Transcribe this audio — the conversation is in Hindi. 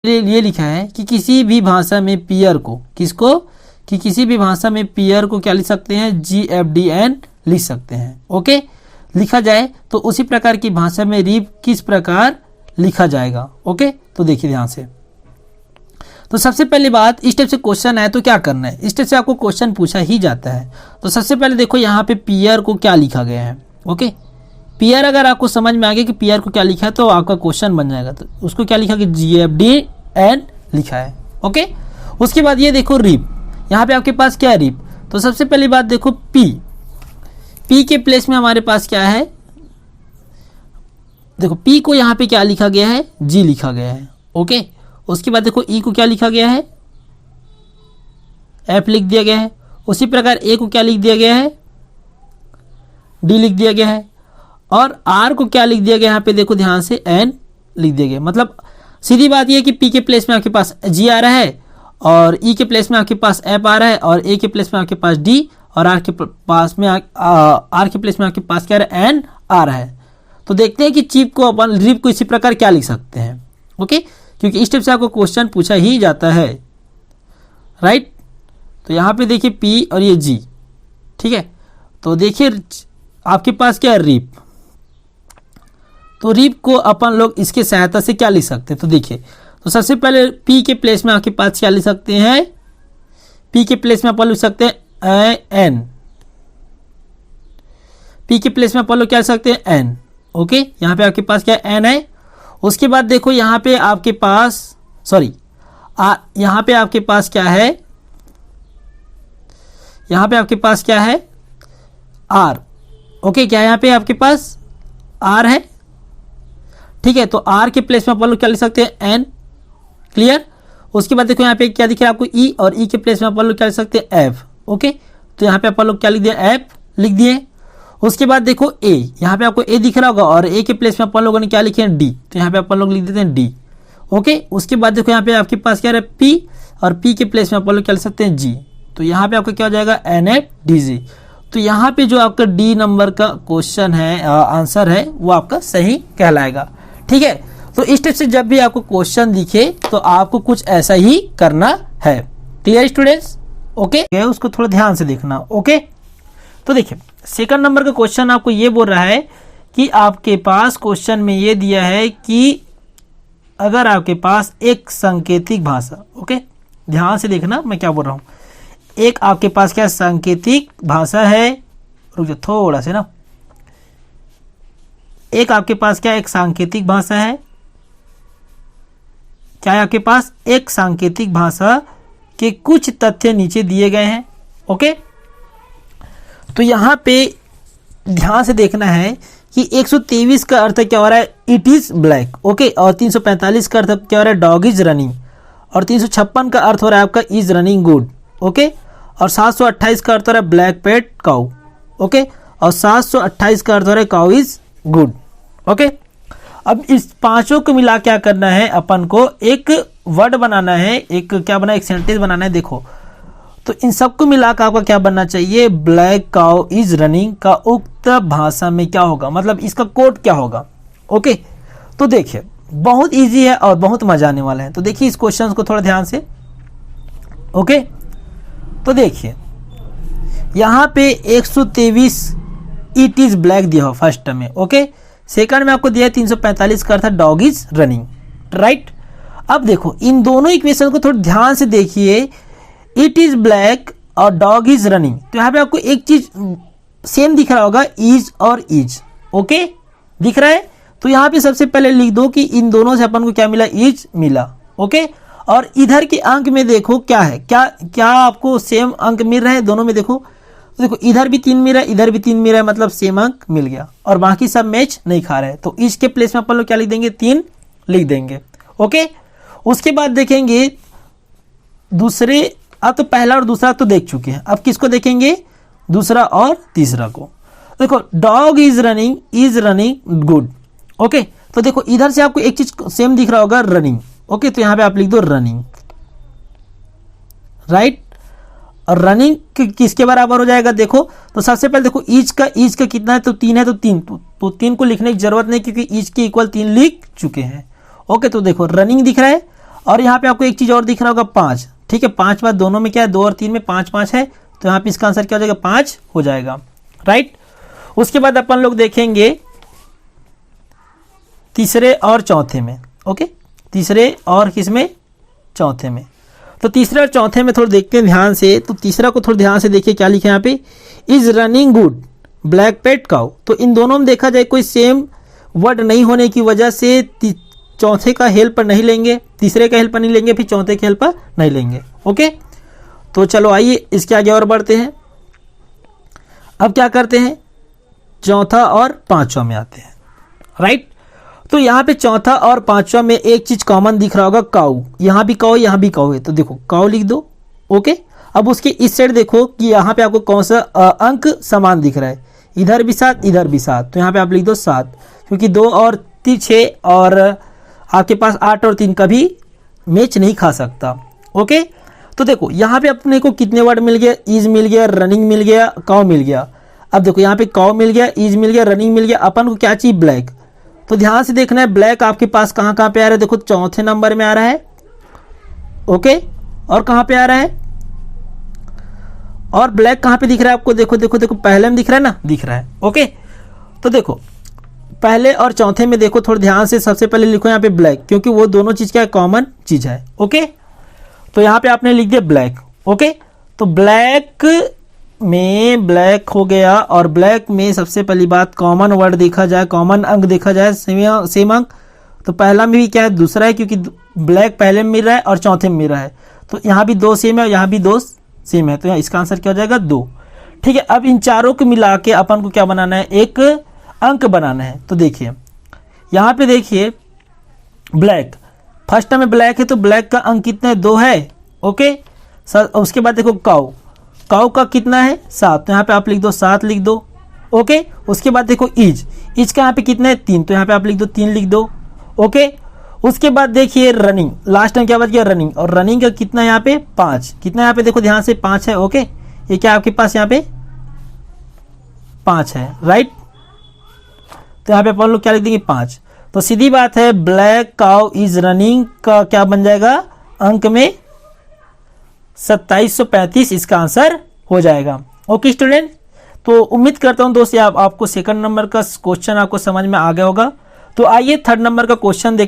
ये लिखा है कि किसी भी भाषा में पेयर को, किसको, कि किसी भी भाषा में पेयर को क्या लिख सकते हैं, GFDN लिख सकते हैं। ओके, लिखा जाए तो उसी प्रकार की भाषा में रिप किस प्रकार लिखा जाएगा। ओके, तो देखिए ध्यान से। तो सबसे पहली बात, इस टाइप से क्वेश्चन है तो क्या करना है, इस टाइप से आपको क्वेश्चन पूछा ही जाता है। तो सबसे पहले देखो यहाँ पे पेयर को क्या लिखा गया है। ओके, पेयर अगर आपको समझ में आ गया कि पेयर को क्या लिखा है तो आपका क्वेश्चन बन जाएगा। तो उसको क्या लिखा कि GFDN लिखा है। ओके, उसके बाद ये देखो रिप, यहाँ पे आपके पास क्या है रिप। तो सबसे पहली बात देखो पी के प्लेस में हमारे पास क्या है, देखो पी को यहाँ पे क्या लिखा गया है, G लिखा गया है। ओके, उसके बाद देखो ई को क्या लिखा गया है, F लिख दिया गया है। उसी प्रकार ए को क्या लिख दिया गया है, D लिख दिया गया है। और आर को क्या लिख दिया गया यहाँ पे देखो ध्यान से, N लिख दिया गया। मतलब सीधी बात यह है कि पी के प्लेस में आपके पास G आ रहा है और ई के प्लेस में आपके पास F आ रहा है और ए के प्लेस में आपके पास D और आर के प्लेस में आपके पास क्या आ रहा है, N आ रहा है। तो देखते हैं कि चिप को अपन रिप को इसी प्रकार क्या लिख सकते हैं। ओके, क्योंकि इस टाइप से आपको क्वेश्चन पूछा ही जाता है, राइट। तो यहाँ पे देखिए पी और ये जी, ठीक है। तो देखिए आपके पास क्या है, रिप। तो रिप को अपन लोग इसके सहायता से क्या लिख सकते हैं, तो देखिए, तो सबसे पहले पी के प्लेस में आपके पास क्या लिख सकते हैं, पी के प्लेस में अपन लिख सकते हैं एन, पी के प्लेस में अपन लोग क्या लिख सकते हैं, एन। ओके, यहाँ पे आपके पास क्या एन है। उसके बाद देखो यहाँ पे आपके पास यहाँ पे आपके पास क्या है, यहाँ पे आपके पास क्या है, आर। ओके, क्या यहाँ पे आपके पास आर है, ठीक है। तो आर के प्लेस में अपन लोग क्या लिख सकते हैं, एन। क्लियर। उसके बाद देखो यहाँ पे क्या दिख रहा है आपको, ई, और ई के प्लेस में अपन लोग क्या लिख सकते हैं, एफ। ओके, तो यहाँ पे अपन लोग क्या लिख दिया, एफ लिख दिए। उसके बाद देखो ए, यहाँ पे आपको ए दिख रहा होगा और ए के प्लेस में अपन लोगों ने क्या लिखे हैं, डी। तो यहाँ पे अपन लोग लिख देते हैं डी। ओके, उसके बाद देखो यहाँ पे आपके पास क्या है, पी, और पी के प्लेस में अपन लोग क्या लिख सकते हैं, जी। तो यहाँ पे आपका क्या हो जाएगा, NFDG। तो यहाँ पे जो आपका डी नंबर का क्वेश्चन है, आंसर है, वो आपका सही कहलाएगा। ठीक है। तो इस टाइप से जब भी आपको क्वेश्चन दिखे तो आपको कुछ ऐसा ही करना है। Clear students? ओके, उसको थोड़ा ध्यान से देखना। ओके, तो देखिए सेकंड नंबर का क्वेश्चन आपको ये बोल रहा है कि आपके पास क्वेश्चन में ये दिया है कि अगर आपके पास एक सांकेतिक भाषा, ओके ध्यान से देखना मैं क्या बोल रहा हूँ, एक आपके पास क्या सांकेतिक भाषा है, रुक जाओ थोड़ा से ना, एक आपके पास क्या एक सांकेतिक भाषा है, क्या है आपके पास एक सांकेतिक भाषा के कुछ तथ्य नीचे दिए गए हैं। ओके, तो यहाँ पे ध्यान से देखना है कि 123 का अर्थ क्या हो रहा है, इट इज ब्लैक। ओके, और 345 का अर्थ क्या हो रहा है, डॉग इज रनिंग, और 356 का अर्थ हो रहा है आपका इज रनिंग गुड। ओके, और 728 का अर्थ हो रहा है ब्लैक पेट काउ। ओके, और 728 का अर्थ हो रहा है काउ इज गुड। ओके, अब इस पांचों को मिला क्या करना है, अपन को एक वर्ड बनाना है, एक क्या बना, एक सेंटेंस बनाना है। देखो तो इन सबको मिलाकर आपका क्या बनना चाहिए, ब्लैक काउ इज रनिंग का उक्त भाषा में क्या होगा, मतलब इसका कोड क्या होगा। ओके, तो देखिए बहुत इजी है और बहुत मजा आने वाला है। तो देखिए इस क्वेश्चन को थोड़ा ध्यान से। ओके, तो देखिए यहाँ पे 123 इट इज ब्लैक दिया हो फर्स्ट में। ओके, सेकंड में आपको दिया 345 का अर्थ डॉग इज रनिंग, राइट। अब देखो इन दोनों इक्वेशन को थोड़ा ध्यान से देखिए, इट इज ब्लैक और डॉग इज रनिंग, तो यहाँ पे आपको एक चीज सेम दिख रहा होगा, इज और इज। ओके, दिख रहा है। तो यहाँ पे सबसे पहले लिख दो कि इन दोनों से अपन को क्या मिला, इज मिला। ओके, और इधर के अंक में देखो क्या है, क्या आपको सेम अंक मिल रहा है दोनों में। देखो तो देखो इधर भी 3 मिल रहा है, इधर भी 3 मिल रहा है, मतलब सेम अंक मिल गया, और बाकी सब मैच नहीं खा रहे हैं। तो इज के प्लेस में अपन लोग क्या लिख देंगे, 3 लिख देंगे। ओके, उसके बाद देखेंगे दूसरे, अब तो पहला और दूसरा तो देख चुके हैं, अब किसको देखेंगे, दूसरा और तीसरा को। देखो dog is running good. Okay, तो देखो इधर से आपको एक चीज सेम दिख रहा होगा, रनिंग। ओके, तो यहां पे आप लिख दो रनिंग, राइट। और रनिंग किसके बराबर हो जाएगा, देखो तो सबसे पहले देखो इज का कितना है, तो 3 है, तो 3 को लिखने की जरूरत नहीं क्योंकि इज के इक्वल 3 लिख चुके हैं। ओके, तो देखो रनिंग दिख रहा है और यहाँ पे आपको एक चीज और दिख रहा होगा 5, ठीक है। 5 बाद दोनों में क्या है, 2 और 3 में 5 5 है, तो यहाँ पे इसका आंसर क्या हो जाएगा, 5 हो जाएगा, राइट। उसके बाद अपन लोग देखेंगे तीसरे और चौथे में, ओके, तीसरे और किसमें, चौथे में। तो तीसरे और चौथे में थोड़ा देखते हैं ध्यान से। तो तीसरा को थोड़ा ध्यान से देखिए क्या लिखा है यहाँ पे, is running good black pet cow. तो इन दोनों में देखा जाए कोई सेम वर्ड नहीं होने की वजह से चौथे का हेल्प नहीं लेंगे, तीसरे का हेल्प नहीं लेंगे, फिर चौथे का हेल्प नहीं लेंगे, ओके। तो चलो आइए इसके आगे और बढ़ते हैं। अब क्या करते हैं, चौथा और पांचवा में आते हैं, राइट। तो यहाँ पे चौथा और पांचवा में एक चीज कॉमन दिख रहा होगा, काऊ। यहाँ भी काऊ, यहाँ भी काऊ है, तो देखो काऊ लिख दो, ओके। अब उसके इस साइड देखो कि यहाँ पे आपको कौन सा अंक समान दिख रहा है, इधर भी 7 इधर भी 7, तो यहाँ पे आप लिख दो 7, क्योंकि 2 और 3 6 और आपके पास 8 और 3 कभी मैच नहीं खा सकता, ओके। तो देखो यहाँ पे अपने को कितने वर्ड मिल गया, इज मिल गया, रनिंग मिल गया, काऊ मिल गया। अब देखो यहाँ पे काऊ मिल गया, इज मिल गया, रनिंग मिल गया, अपन को क्या चाहिए, ब्लैक। तो ध्यान से देखना है ब्लैक आपके पास कहाँ कहाँ पे आ रहा है, देखो चौथे नंबर में आ रहा है, ओके। और कहाँ पे आ रहा है, और ब्लैक कहाँ पे दिख रहा है आपको, देखो देखो देखो पहले में दिख रहा है ना, दिख रहा है, ओके। तो देखो पहले और चौथे में देखो थोड़ा ध्यान से, सबसे पहले लिखो यहाँ पे ब्लैक, क्योंकि वो दोनों चीज क्या कॉमन चीज है, ओके। तो यहाँ पे आपने लिख दिया ब्लैक, ओके। तो ब्लैक में ब्लैक हो गया, और ब्लैक में सबसे पहली बात कॉमन वर्ड देखा जाए, कॉमन अंक देखा जाए, सेम अंक। तो पहला में भी क्या है, दूसरा है, क्योंकि ब्लैक पहले में मिल रहा है और चौथे में मिल रहा है, तो यहाँ भी 2 सेम है और यहाँ भी 2 सेम है, तो यहाँ इसका आंसर क्या हो जाएगा, 2, ठीक है। अब इन चारों को मिला के अपन को क्या बनाना है, एक अंक बनाना है। तो देखिए यहाँ पे देखिए ब्लैक, फर्स्ट में ब्लैक है, तो ब्लैक का अंक कितना है, 2 है, ओके। उसके बाद देखो काऊ, काऊ का कितना है, 7, तो यहाँ पे आप लिख दो 7 लिख दो, ओके। उसके बाद देखो इज, इज का यहाँ पे कितना है, 3, तो यहाँ पे आप लिख दो 3 लिख दो, ओके। उसके बाद देखिए रनिंग, लास्ट टाइम क्या बच गया, रनिंग, और रनिंग का कितना यहाँ पे 5, कितना यहाँ पे देखो ध्यान से 5 है, ओके। ये क्या आपके पास यहाँ पे 5 है, राइट। तो यहाँ पे अपन लोग क्या लिख देंगे, 5। तो सीधी बात है ब्लैक काउ इज रनिंग का क्या बन जाएगा, अंक में 2735 इसका आंसर हो जाएगा, ओके स्टूडेंट। तो उम्मीद करता हूं दोस्त आपको सेकंड नंबर का क्वेश्चन आपको समझ में आ गया होगा। तो आइए थर्ड नंबर का क्वेश्चन देख